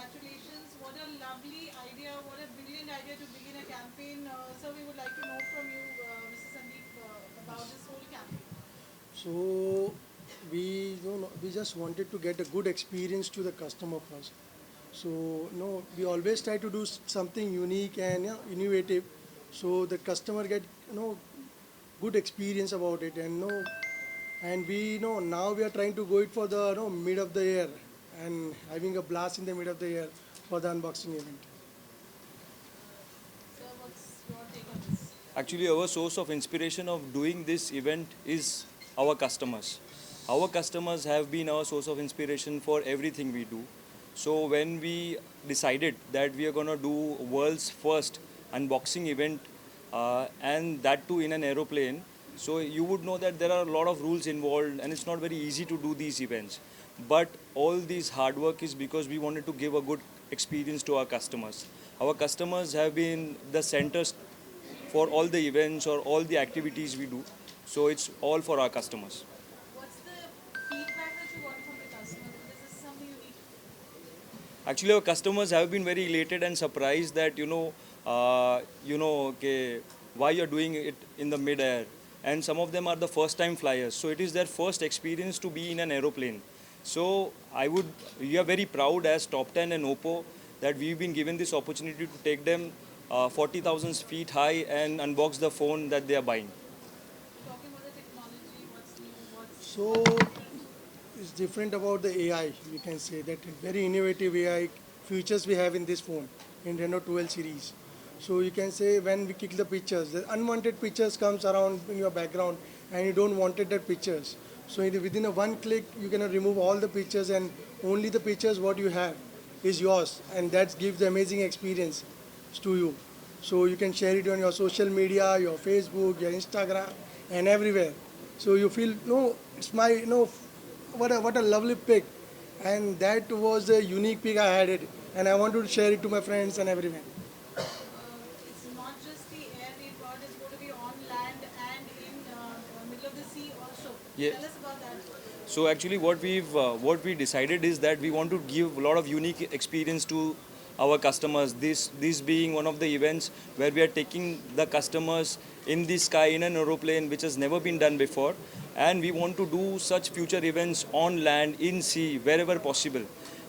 congratulations. What a lovely idea, what a brilliant idea to begin a campaign. So we would like to know from you, Mr. Sandeep, about this whole campaign. So we don't know, we just wanted to get a good experience to the customer first. So no, we always try to do something unique and innovative, so the customer get good experience about it and and we know now we are trying to go it for the mid of the year and having a blast in the mid of the year for the unboxing event. So what's your take on this? Actually, our source of inspiration of doing this event is our customers. Our customers have been our source of inspiration for everything we do. So when we decided that we are going to do world's first unboxing event, and that too in an aeroplane, so you would know that there are a lot of rules involved and it's not very easy to do these events. But all this hard work is because we wanted to give a good experience to our customers. Our customers have been the centers for all the events or all the activities we do. So it's all for our customers. What's the feedback that you want from the customer? Because this is something unique. Actually, our customers have been very elated and surprised that okay, why you're doing it in the mid-air. And some of them are the first-time flyers, so it is their first experience to be in an aeroplane. So we are very proud as Top 10 and Oppo that we've been given this opportunity to take them 40,000 feet high and unbox the phone that they are buying. Talking about the technology, what's new, So what's different. it's different about the AI. We can say that very innovative AI features we have in this phone in Reno 12 series. So you can say when we click the pictures, the unwanted pictures comes around in your background and you don't wanted that pictures. So within a one click, you can remove all the pictures and only the pictures what you have is yours, and that gives the amazing experience to you. So you can share it on your social media, your Facebook, your Instagram, and everywhere. So you feel no, it's my what a lovely pic, and that was a unique pic I had it, and I wanted to share it to my friends and everyone. It's not just the air we brought, it's going to be on land and in middle of the sea also. Yeah. Tell us about that. So actually, what we decided is that we want to give a lot of unique experience to our customers. This being one of the events where we are taking the customers in the sky in an aeroplane, which has never been done before, and we want to do such future events on land, in sea, wherever possible,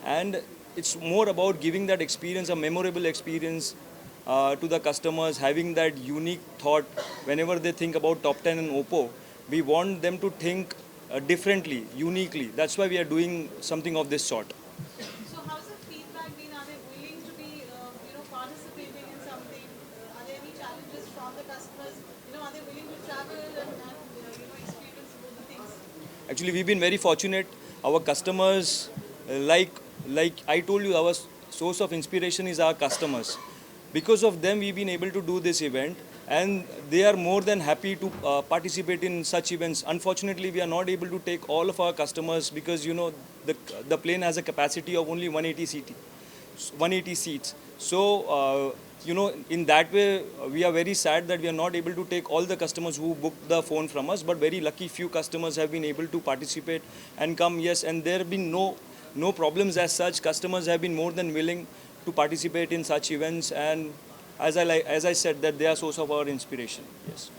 and it's more about giving that experience, a memorable experience to the customers, having that unique thought whenever they think about Top 10 and Oppo. We want them to think differently, uniquely. That's why we are doing something of this sort. So how's the feedback been? Are they willing to be, participating in something? Are there any challenges from the customers? Are they willing to travel and experience both the things? Actually, we've been very fortunate. Our customers, like I told you, our source of inspiration is our customers. Because of them, we've been able to do this event, and they are more than happy to participate in such events. Unfortunately, we are not able to take all of our customers because the plane has a capacity of only 180 seats. So, in that way, we are very sad that we are not able to take all the customers who booked the phone from us, but very lucky few customers have been able to participate and come, yes, and there have been no problems as such. Customers have been more than willing to participate in such events, and as I said, that they are source of our inspiration. Yes.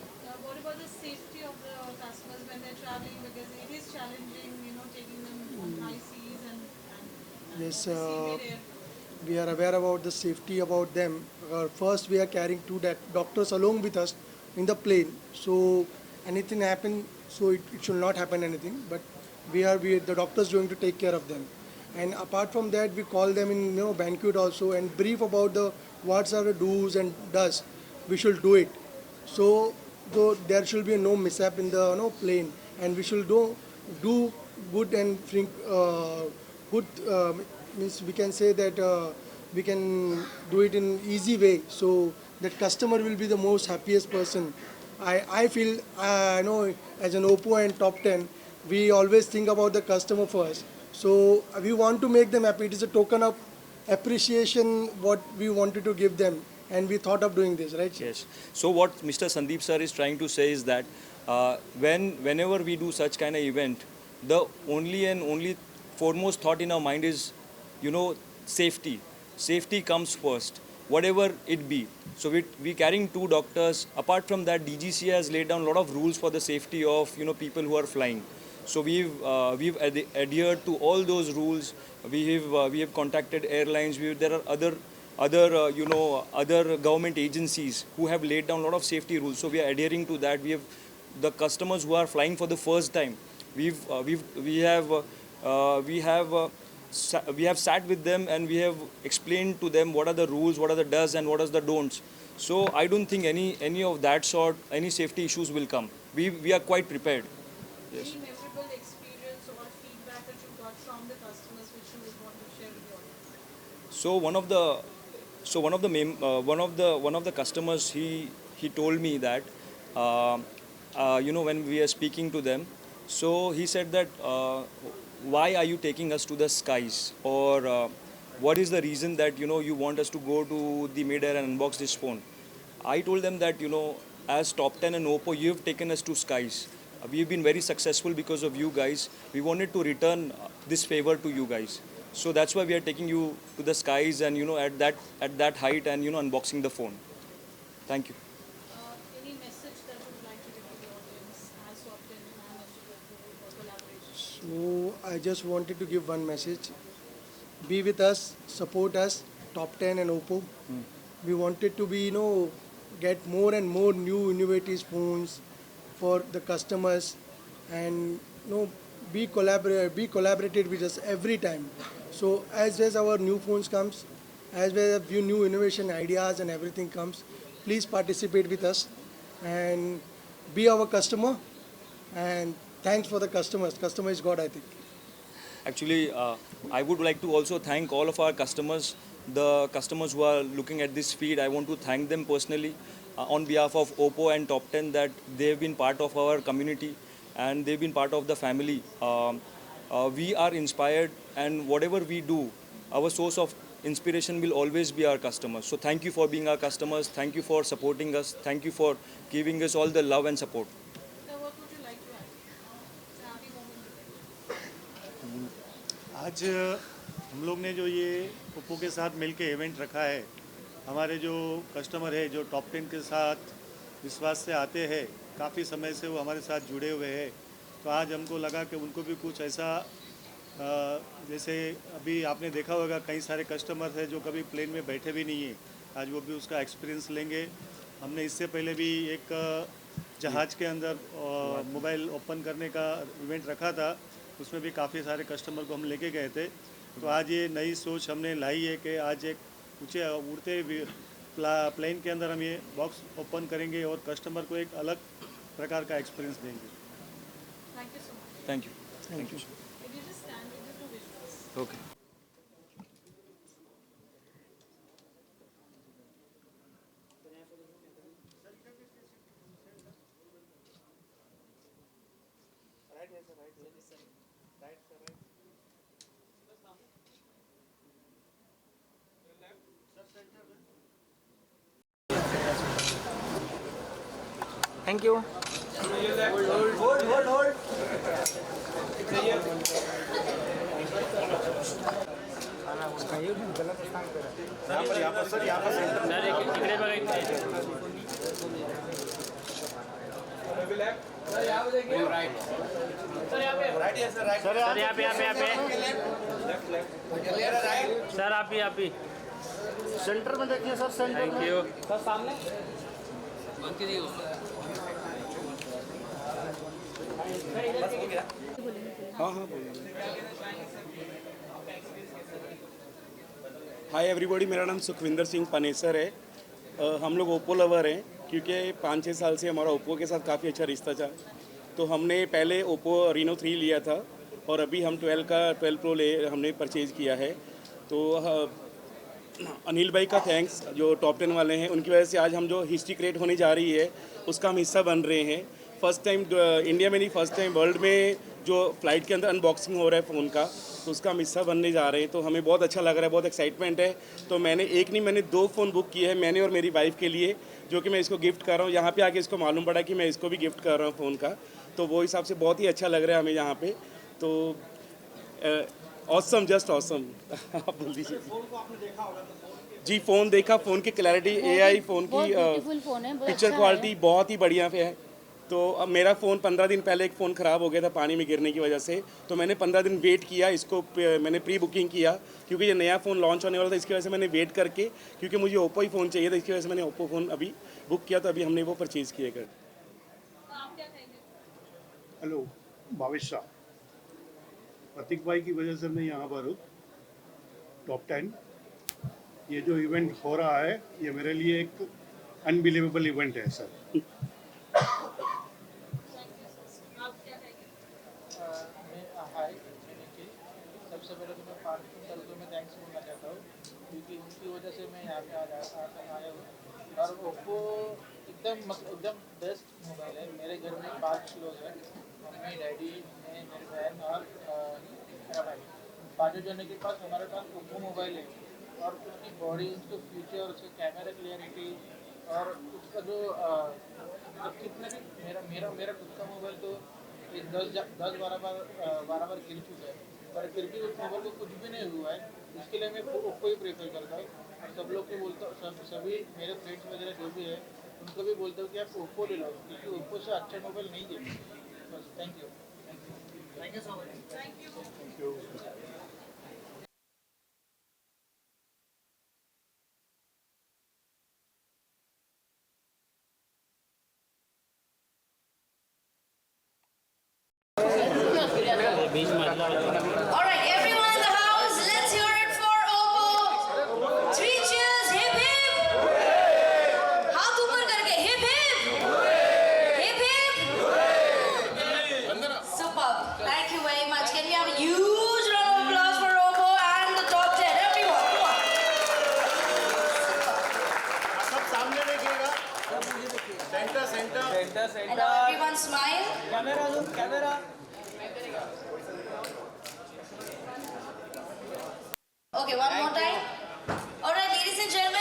What about the safety of the customers when they're traveling? Because it is challenging, taking them on high seas and Yes, obviously mid-air. we are aware about the safety about them. First, we are carrying two doctors along with us in the plane. So anything happen, so it should not happen anything. But we the doctors going to take care of them. And apart from that, we call them in banquet also and brief about the what are the do's and does. We should do it. So though there should be no mishap in the plane, and we should do good and think good means we can say that we can do it in easy way. So that customer will be the most happiest person. I feel I know as an Oppo and Top 10, we always think about the customer first. So we want to make them happy. It is a token of appreciation what we wanted to give them, and we thought of doing this, right? Yes. So what Mr. Sandeep sir is trying to say is that whenever we do such kind of event, the only and only foremost thought in our mind is, you know, safety. Safety comes first, whatever it be. So we carrying two doctors. Apart from that, DGC has laid down a lot of rules for the safety of people who are flying. So we've adhered to all those rules. We have contacted airlines. There are other government agencies who have laid down a lot of safety rules. So we are adhering to that. We have the customers who are flying for the first time. We have sat with them and we have explained to them what are the rules, what are the does and what are the don'ts. So I don't think any of that sort, any safety issues will come. We are quite prepared. Yes. Any memorable experience or feedback that you got from the customers which you would want to share with the audience? So one of the customers, he told me that when we are speaking to them, so he said that why are you taking us to the skies, or what is the reason that you want us to go to the mid-air and unbox this phone. I told them that as Top 10 and Oppo, you have taken us to skies. We've been very successful because of you guys. We wanted to return this favor to you guys. So that's why we are taking you to the skies and at that height and unboxing the phone. Thank you. Any message that you would like to give to the audience as Top 10 and as Oppo collaboration? So I just wanted to give one message. Be with us, support us, Top 10 and Oppo. We wanted to be, get more and more new innovative phones for the customers, and be collaborated with us every time. So as our new phones comes, as well as new innovation ideas and everything comes, please participate with us and be our customer. And thanks for the customers. Customer is God, I think. Actually, I would like to also thank all of our customers, the customers who are looking at this feed. I want to thank them personally on behalf of Oppo and Top 10 that they have been part of our community and they've been part of the family. We are inspired, and whatever we do, our source of inspiration will always be our customers. So thank you for being our customers. Thank you for supporting us. Thank you for giving us all the love and support. So what would you like to add? It's a happy moment today. आज हम लोग ने जो ये Oppo के साथ मिलके event रखा है, हमारे जो कस्टमर है जो टॉप 10 के साथ विश्वास से आते हैं, काफ़ी समय से वो हमारे साथ जुड़े हुए हैं, तो आज हमको लगा कि उनको भी कुछ ऐसा जैसे अभी आपने देखा होगा कई सारे कस्टमर हैं जो कभी प्लेन में बैठे भी नहीं हैं, आज वो भी उसका एक्सपीरियंस लेंगे। हमने इससे पहले भी एक जहाज़ के अंदर मोबाइल ओपन करने का इवेंट रखा था, उसमें भी काफ़ी सारे कस्टमर को हम लेके गए थे। तो आज ये नई सोच हमने लाई है कि आज एक ऊँचे उड़ते प्लेन के अंदर हम ये बॉक्स ओपन करेंगे और कस्टमर को एक अलग प्रकार का एक्सपीरियंस देंगे। Thank you so much. Thank you. Thank you. Can you just stand with the two visuals? Okay. Thank you. Sir यहाँ पे सर आप ही सेंटर में देखिए sir, centre. Thank you sir. सामने हाय एवरीबॉडी, मेरा नाम सुखविंदर सिंह पनेसर है। हम लोग ओप्पो लवर हैं क्योंकि 5-6 साल से हमारा ओप्पो के साथ काफ़ी अच्छा रिश्ता था। तो हमने पहले ओप्पो रीनो 3 लिया था और अभी हम 12 प्रो हमने परचेज़ किया है। तो अनिल भाई का थैंक्स, जो टॉप 10 वाले हैं, उनकी वजह से आज हम जो हिस्ट्री क्रिएट होने जा रही है उसका हम हिस्सा बन रहे हैं। फर्स्ट टाइम इंडिया में नहीं, फर्स्ट टाइम वर्ल्ड में जो फ्लाइट के अंदर अनबॉक्सिंग हो रहा है फ़ोन का, तो उसका हम हिस्सा बनने जा रहे हैं। तो हमें बहुत अच्छा लग रहा है, बहुत एक्साइटमेंट है। तो मैंने एक नहीं, मैंने 2 फ़ोन बुक किए हैं, मैंने और मेरी वाइफ के लिए, जो कि मैं इसको गिफ्ट कर रहा हूँ। यहाँ पे आके इसको मालूम पड़ा कि मैं इसको भी गिफ्ट कर रहा हूँ फ़ोन का, तो वो हिसाब से बहुत ही अच्छा लग रहा है हमें यहाँ पे। तो ऑसम, जस्ट ऑसम। आप बोल दीजिए। जी फ़ोन देखा, फ़ोन की क्लैरिटी, AI फ़ोन बहुत की ब्यूटीफुल फोन है, बहुत पिक्चर अच्छा क्वालिटी है। बहुत ही बढ़िया पे है। तो अब मेरा फ़ोन 15 दिन पहले एक फ़ोन ख़राब हो गया था पानी में गिरने की वजह से, तो मैंने 15 दिन वेट किया, इसको मैंने प्री बुकिंग किया क्योंकि ये नया फ़ोन लॉन्च होने वाला था, इसकी वजह से मैंने वेट करके, क्योंकि मुझे ओप्पो ही फ़ोन चाहिए था, इसकी वजह से मैंने ओप्पो फ़ोन अभी बुक किया, तो अभी हमने वो परचेज़ किए कर। हेलो, भावेश शाह। प्रतीक भाई की वजह से मैं यहाँ पर हूँ। टॉप 10 ये जो इवेंट हो रहा है ये मेरे लिए एक अनबिलीवेबल इवेंट है सर। मैं हाय मैं निखिल। सबसे पहले तो मैं पार्टी सर को मैं थैंक्स बोलना चाहता हूँ क्योंकि उनकी वजह से मैं यहाँ पे आया हूँ। और ओप्पो एकदम बेस्ट मोबाइल है। मेरे घर में 5 लोग हैं, मम्मी डैडी मैं मेरी बहन और मेरा भाई। 5 जने के पास हमारे पास ओप्पो मोबाइल है और उसकी बॉडी, उसका फीचर, उसका कैमरा क्लियरिटी और उसका जो मतलब कितने भी मेरा मेरा मेरा खुद का मोबाइल तो ये 10-12 बार गिर चुका है, पर फिर भी उस मोबाइल को कुछ भी नहीं हुआ है। इसके लिए मैं ओप्पो ही प्रेफर करता हूँ और सब लोग को बोलता हूँ, सभी मेरे फ्रेंड्स वगैरह जो भी है उनको भी बोलता हूँ कि आप ओप्पो ले लो क्योंकि ओप्पो से अच्छा मोबाइल नहीं है। बस thank you so much. Thank you. बीच में All right, everyone in the house, let's hear it for Oppo. 3 cheers, hip hip. हाथ ऊपर करके hip hip. Hip hip. Superb. Thank you very much. Can we have a huge round of applause for Oppo and the top 10? Everyone, come on. सब सामने देखिएगा, centre. And now everyone smile. Okay, one more time. All right, ladies and gentlemen.